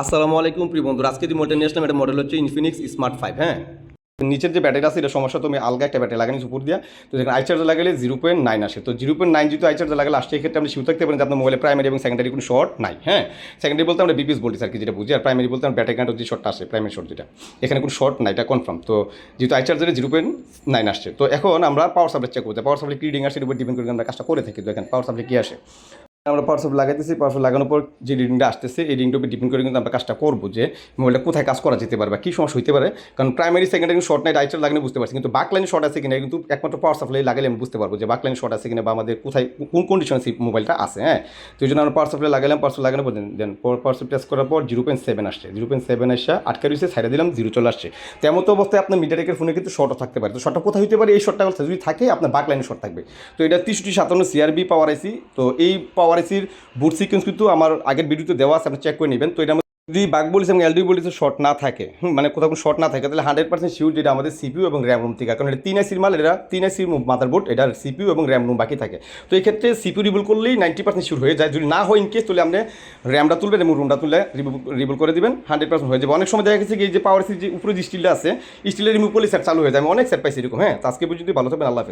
আসসালামু আলাইকুম প্রিয় বন্ধুরা, আজকে যে মডেল নিয়ে আসলাম এটা মডেল হচ্ছে ইনফিনিক্স স্মার্ট 5। হ্যাঁ, নিচের যে ব্যাটারি আছে এটা সমস্যা, তো আমি আলগা একটা ব্যাটারি লাগানি উপর দিয়া। তো যেখানে আই চার্জার লাগালে 0.9 আসে, তো 0.9 যেহেতু আই চার্জার লাগালে আসছে, এক্ষেত্রে আপনি শিউ থাকতে পারেন যে আপনার মোবাইলে প্রাইমারি এবং সেকেন্ডারি কোনো শর্ট নাই। হ্যাঁ, সেকেন্ডারি বলতে আমরা বিপিএস বলছি আর কি, যেটা বুঝি, আর প্রাইমারি বলতে আমরা ব্যাটারি কারেন্ট যে শর্টটা আসে, প্রাইমারি শর্ট যেটা, এখানে কোনো শর্ট নাই, এটা কনফার্ম। তো যেহেতু আই চার্জারে 0.9 আসছে, তো এখন আমরা পাওয়ার সাপ্লাই চেক করতে, পাওয়ার সাপ্লাই কি রিডিং আসে এর উপর ডিপেন্ড করে আমরা কাজটা করে থাকি। তো এখানে পাওয়ার সাপ্লাই কি আসে, আমরা পাওয়ার সাপ্লাই লাগাইতেছি, পাওয়ার সাপ্লাই লাগানোর পর যে রিডিংটা আসতেছে এই রিডিংটার উপর ডিপেন্ড করে কিন্তু আমরা কাজটা করবো যে মোবাইলটা কোথায় কাজ করা যেতে পারে বা কী সমস্যা হতে পারে। কারণ প্রাইমারি সেকেন্ডারি শর্ট নাই, রাইটার লাগানো বুঝতে পারছি, কিন্তু বাক লাইনে শর্ট আছে কিনা কিন্তু একমাত্র পাওয়ার সাপ্লাই লাগালে আমি বুঝতে পারবো যে বাক লাইনে শর্ট আছে কিনা বা আমাদের কোথায় কোন কন্ডিশনে সেই মোবাইলটা আছে। হ্যাঁ, তো এই জন্য আমরা পাওয়ার সাপ্লাই লাগালাম, পাওয়ার সাপ্লাই লাগানোর পর দেন পাওয়ার সাপ্লাই টেস্ট করার পর 0.7 আসছে, 0.7 আসা আটকা রয়েছে, সাইডে দিলাম 0 চলে আসছে। তেমন তো অবস্থায় আপনার মিডিয়াটেকের ফোনে কিন্তু শর্টও থাকতে পারে। তো শর্টটা কোথায় হতে পারে, এই শর্টটা যদি থাকে আপনার বাক লাইনে শর্ট থাকবে। তো এটা 6357 সিআরবি পাওয়ার আইসি। তো এই পাওয়ার আইসির বুট সিকোয়েন্স কিন্তু আমার আগের ভিডিওতে দেওয়া আছে, আপনি চেক করে নেবেন। তো এটা যদি বাগ বলিস এবং এলডি বলিস শর্ট না থাকে, মানে কোথাও কোনো শর্ট না থাকে, তাহলে 100% শিওর যেটা আমাদের সিপিইউ এবং র্যাম রুম থেকে, কারণ এটা 3 আইসির মাল, এটা 3 আইসির মাদারবোর্ড, এটার সিপিইউ এবং র্যাম রুম বাকি থাকে। তো এই ক্ষেত্রে সিপিইউ রিবুল করলেই 90% শিওর হয়ে যায়। যদি না হয় ইনকেস, তাহলে আপনি র্যামটা তুলবেন এবং রুমটা তুলে রিবুল করে দিবেন, 100% হয়ে যাবে। অনেক সময় দেখা গেছে কি, এই যে পাওয়ার আইসির যে উপরে যে স্টিলটা আছে, স্টিলের রিমুভ করলে সেট চালু হয়ে যায়, আমি অনেক সেট পাইছি এরকম। হ্যাঁ, তো আজকে পর্যন্ত ভালো থাকবেন, আল্লাহ হাফেজ।